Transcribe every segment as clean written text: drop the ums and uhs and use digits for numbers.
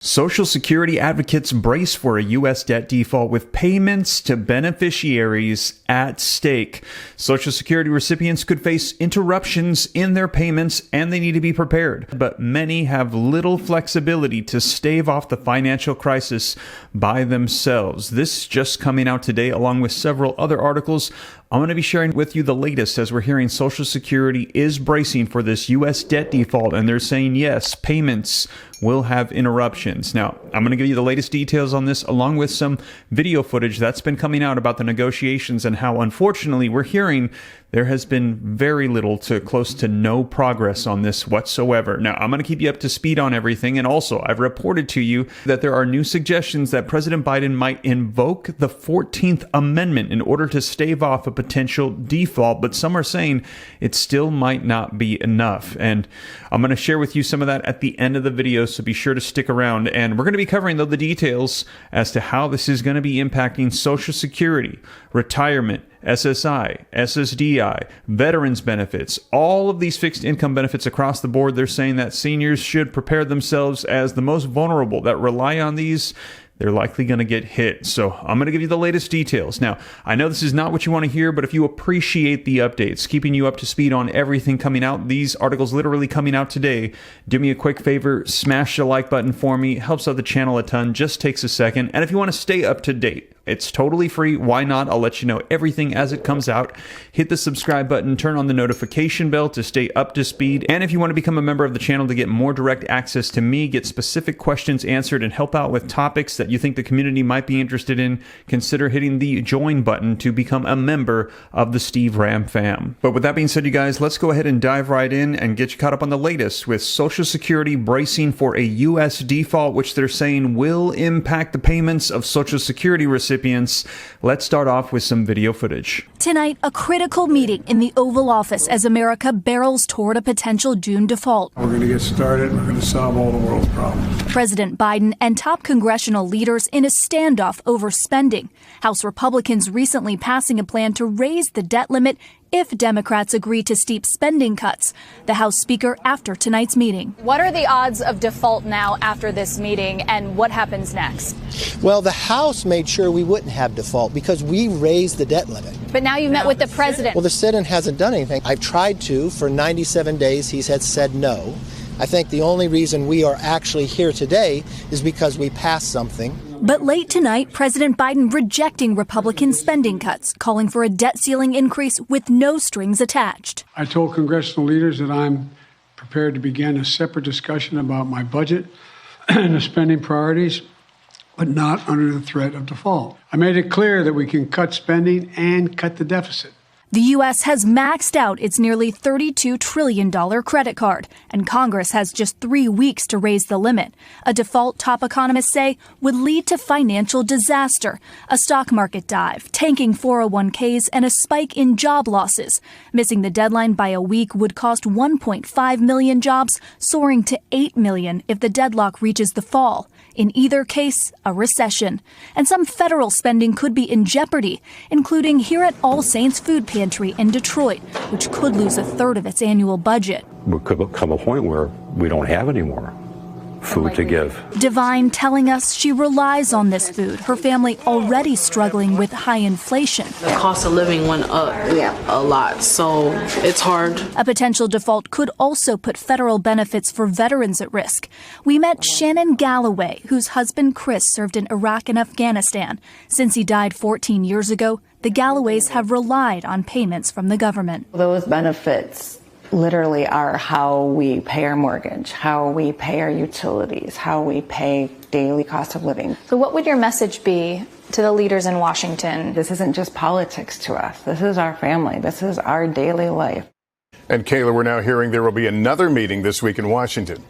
Social Security advocates brace for a U.S. debt default with payments to beneficiaries at stake. Social Security recipients could face interruptions in their payments, and they need to be prepared. But many have little flexibility to stave off the financial crisis by themselves. This just coming out today, along with several other articles. I'm going to be sharing with you the latest as we're hearing Social Security is bracing for this U.S. debt default, and they're saying, yes, payments will have interruptions. Now, I'm going to give you the latest details on this, along with some video footage that's been coming out about the negotiations and how, unfortunately, we're hearing there has been very little to close to no progress on this whatsoever. Now, I'm going to keep you up to speed on everything. And also, I've reported to you that there are new suggestions that President Biden might invoke the 14th Amendment in order to stave off a potential default. But some are saying it still might not be enough. And I'm going to share with you some of that at the end of the video, so be sure to stick around. And we're going to be covering, though, the details as to how this is going to be impacting Social Security, retirement, SSI, SSDI, veterans benefits, all of these fixed income benefits across the board. They're saying that seniors should prepare themselves as the most vulnerable that rely on these. They're likely going to get hit. So I'm going to give you the latest details. Now, I know this is not what you want to hear, but if you appreciate the updates, keeping you up to speed on everything coming out, these articles literally coming out today, do me a quick favor, smash the like button for me. It helps out the channel a ton, just takes a second. And if you want to stay up to date, it's totally free. Why not? I'll let you know everything as it comes out. Hit the subscribe button, turn on the notification bell to stay up to speed. And if you want to become a member of the channel to get more direct access to me, get specific questions answered, and help out with topics that you think the community might be interested in, consider hitting the join button to become a member of the Steve Ram fam. But with that being said, you guys, let's go ahead and dive right in and get you caught up on the latest with Social Security bracing for a U.S. default, which they're saying will impact the payments of Social Security recipients. Let's start off with some video footage. Tonight, a critical meeting in the Oval Office as America barrels toward a potential June default. We're going to get started. We're going to solve all the world's problems. President Biden and top congressional leaders in a standoff over spending. House Republicans recently passing a plan to raise the debt limit if Democrats agree to steep spending cuts. The House Speaker after tonight's meeting. What are the odds of default now after this meeting, and what happens next? Well, the House made sure we wouldn't have default because we raised the debt limit. But now you've met with the president. Well, the Senate hasn't done anything. I've tried to. For 97 days, he has said no. I think the only reason we are actually here today is because we passed something. But late tonight, President Biden rejecting Republican spending cuts, calling for a debt ceiling increase with no strings attached. I told congressional leaders that I'm prepared to begin a separate discussion about my budget and the spending priorities, but not under the threat of default. I made it clear that we can cut spending and cut the deficit. The U.S. has maxed out its nearly $32 trillion credit card, and Congress has just 3 weeks to raise the limit. A default, top economists say, would lead to financial disaster, a stock market dive, tanking 401ks, and a spike in job losses. Missing the deadline by a week would cost 1.5 million jobs, soaring to 8 million if the deadlock reaches the fall. In either case, a recession. And some federal spending could be in jeopardy, including here at All Saints Food Pantry in Detroit, which could lose a third of its annual budget. We could come a point where we don't have any more food to give. Divine telling us she relies on this food, her family already struggling with high inflation. The cost of living went up a lot, so it's hard. A potential default could also put federal benefits for veterans at risk. We met Shannon Galloway, whose husband Chris served in Iraq and Afghanistan. Since he died 14 years ago, the Galloways have relied on payments from the government. Those benefits literally are how we pay our mortgage, how we pay our utilities, how we pay daily cost of living. So what would your message be to the leaders in Washington? This isn't just politics to us. This is our family. This is our daily life. And Kayla, we're now hearing there will be another meeting this week in Washington.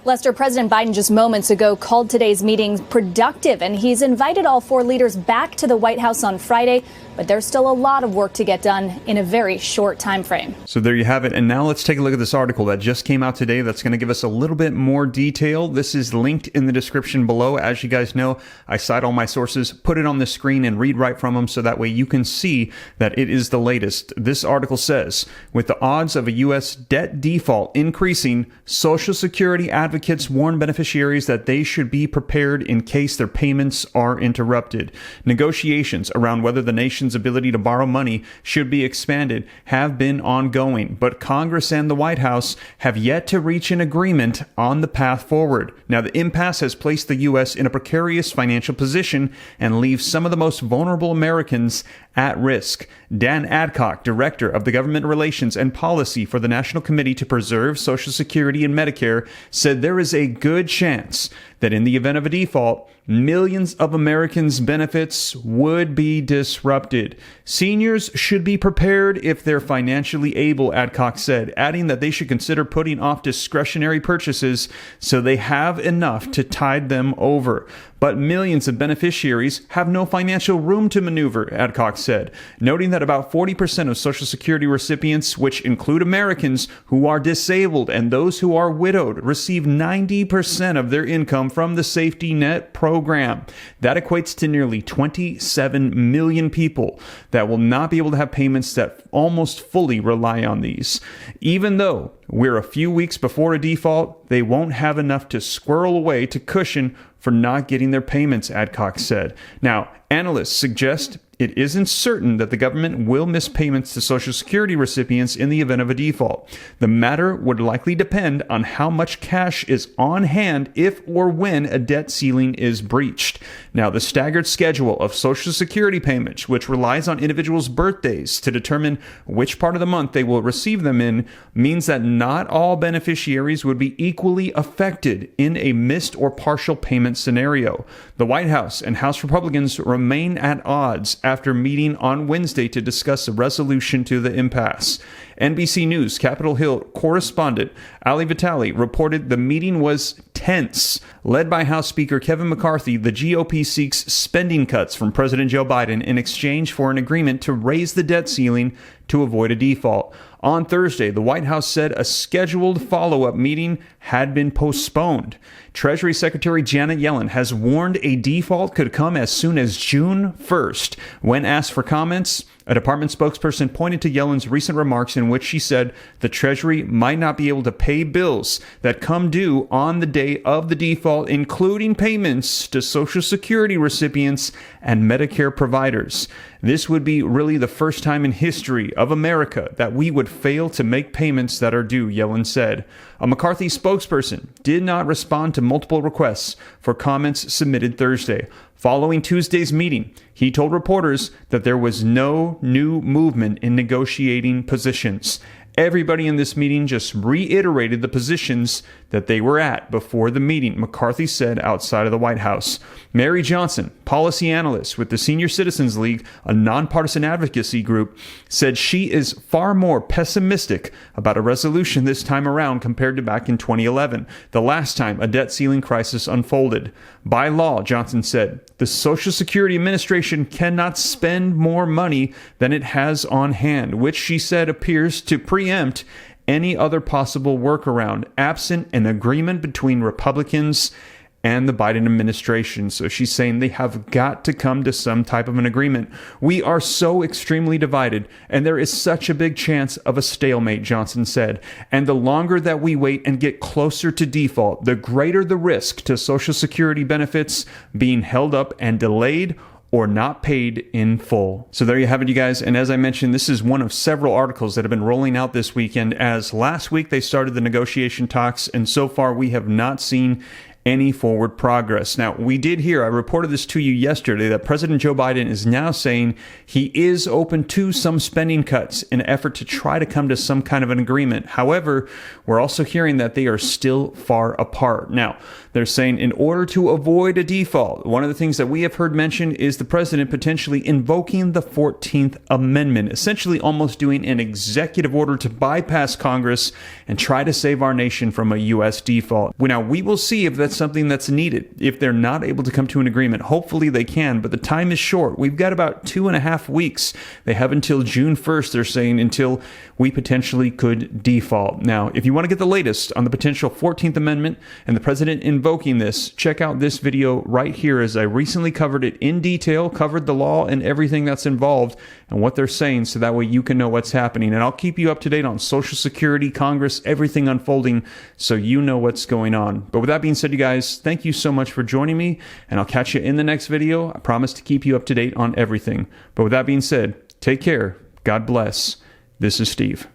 Lester, President Biden just moments ago called today's meeting productive, and he's invited all four leaders back to the White House on Friday but there's still a lot of work to get done in a very short time frame. So there you have it. And now let's take a look at this article that just came out today that's going to give us a little bit more detail. This is linked in the description below. As you guys know, I cite all my sources, put it on the screen, and read right from them so that way you can see that it is the latest. This article says, with the odds of a U.S. debt default increasing, Social Security advocates warn beneficiaries that they should be prepared in case their payments are interrupted. Negotiations around whether the nation's ability to borrow money should be expanded have been ongoing, but Congress and the White House have yet to reach an agreement on the path forward. Now, the impasse has placed the U.S. in a precarious financial position and leaves some of the most vulnerable Americans at risk. Dan Adcock, Director of the Government Relations and Policy for the National Committee to Preserve Social Security and Medicare, said there is a good chance that in the event of a default, millions of Americans' benefits would be disrupted. Seniors should be prepared if they're financially able, Adcock said, adding that they should consider putting off discretionary purchases so they have enough to tide them over. But millions of beneficiaries have no financial room to maneuver, Adcock said, noting that about 40% of Social Security recipients, which include Americans who are disabled and those who are widowed, receive 90% of their income from the safety net program. That equates to nearly 27 million people that will not be able to have payments that almost fully rely on these. Even though we're a few weeks before a default, they won't have enough to squirrel away to cushion for not getting their payments, Adcock said. Now, analysts suggest it isn't certain that the government will miss payments to Social Security recipients in the event of a default. The matter would likely depend on how much cash is on hand if or when a debt ceiling is breached. Now, the staggered schedule of Social Security payments, which relies on individuals' birthdays to determine which part of the month they will receive them in, means that not all beneficiaries would be equally affected in a missed or partial payment scenario. The White House and House Republicans remain at odds after meeting on Wednesday to discuss a resolution to the impasse. NBC News Capitol Hill correspondent Ali Vitale reported the meeting was tense. Led by House Speaker Kevin McCarthy, the GOP seeks spending cuts from President Joe Biden in exchange for an agreement to raise the debt ceiling to avoid a default. On Thursday, the White House said a scheduled follow-up meeting had been postponed. Treasury Secretary Janet Yellen has warned a default could come as soon as June 1st. When asked for comments, a department spokesperson pointed to Yellen's recent remarks in which she said the Treasury might not be able to pay bills that come due on the day of the default, including payments to Social Security recipients and Medicare providers. This would be really the first time in history of America that we would fail to make payments that are due, Yellen said. A McCarthy spokesperson did not respond to multiple requests for comments submitted Thursday. Following Tuesday's meeting, he told reporters that there was no new movement in negotiating positions. Everybody in this meeting just reiterated the positions that they were at before the meeting, McCarthy said outside of the White House. Mary Johnson, policy analyst with the Senior Citizens League, a nonpartisan advocacy group, said she is far more pessimistic about a resolution this time around compared to back in 2011, the last time a debt ceiling crisis unfolded. By law, Johnson said, the Social Security Administration cannot spend more money than it has on hand, which she said appears to preempt any other possible workaround, absent an agreement between Republicans and the Biden administration. So she's saying they have got to come to some type of an agreement. We are so extremely divided, and there is such a big chance of a stalemate, Johnson said. And the longer that we wait and get closer to default, the greater the risk to Social Security benefits being held up and delayed or not paid in full. So there you have it, you guys. And as I mentioned, this is one of several articles that have been rolling out this weekend, as last week they started the negotiation talks, and so far we have not seen any forward progress. Now, we did hear, I reported this to you yesterday, that President Joe Biden is now saying he is open to some spending cuts in an effort to try to come to some kind of an agreement. However, we're also hearing that they are still far apart. Now, they're saying in order to avoid a default, one of the things that we have heard mentioned is the president potentially invoking the 14th Amendment, essentially almost doing an executive order to bypass Congress and try to save our nation from a U.S. default. Now, we will see if that's it's something that's needed. If they're not able to come to an agreement, hopefully they can, but the time is short. We've got about 2.5 weeks. They have until June 1st, they're saying, until we potentially could default. Now, if you want to get the latest on the potential 14th Amendment and the president invoking this, check out this video right here, as I recently covered it in detail, covered the law and everything that's involved and what they're saying, so that way you can know what's happening. And I'll keep you up to date on Social Security, Congress, everything unfolding, so you know what's going on. But with that being said, you guys, thank you so much for joining me, and I'll catch you in the next video. I promise to keep you up to date on everything. But with that being said, take care. God bless. This is Steve.